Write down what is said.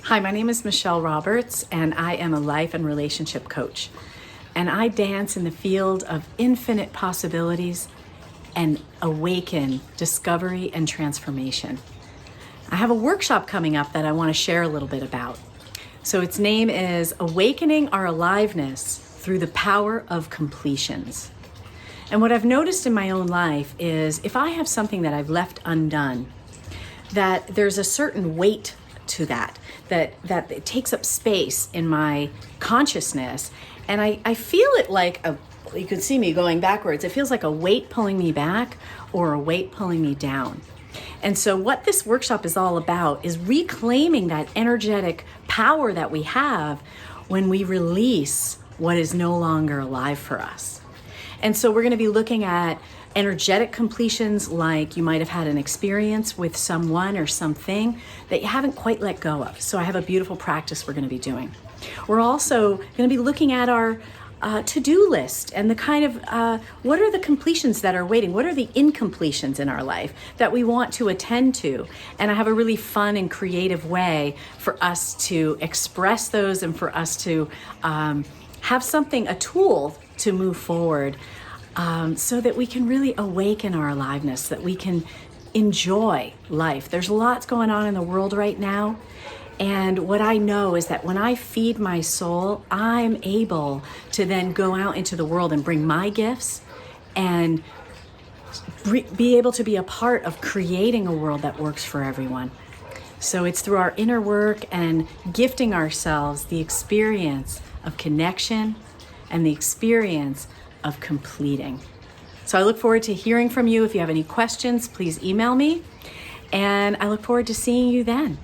Hi, my name is Michele Roberts, and I am a life and relationship coach. And I dance in the field of infinite possibilities and awaken discovery and transformation. I have a workshop coming up that I want to share a little bit about. So its name is Awakening Our Aliveness Through the Power of Completions. And what I've noticed in my own life is if I have something that I've left undone, that there's a certain weight to that it takes up space in my consciousness. And I feel it like you can see me going backwards. It feels like a weight pulling me back or a weight pulling me down. And so what this workshop is all about is reclaiming that energetic power that we have when we release what is no longer alive for us. And so we're going to be looking at energetic completions, like you might have had an experience with someone or something that you haven't quite let go of. So I have a beautiful practice we're going to be doing. We're also going to be looking at our to-do list and the kind of what are the completions that are waiting? What are the incompletions in our life that we want to attend to? And I have a really fun and creative way for us to express those and for us to have something, a tool to move forward so that we can really awaken our aliveness, that we can enjoy life. There's lots going on in the world right now. And what I know is that when I feed my soul, I'm able to then go out into the world and bring my gifts and be able to be a part of creating a world that works for everyone. So it's through our inner work and gifting ourselves the experience of connection and the experience of completing. So I look forward to hearing from you. If you have any questions, please email me. And I look forward to seeing you then.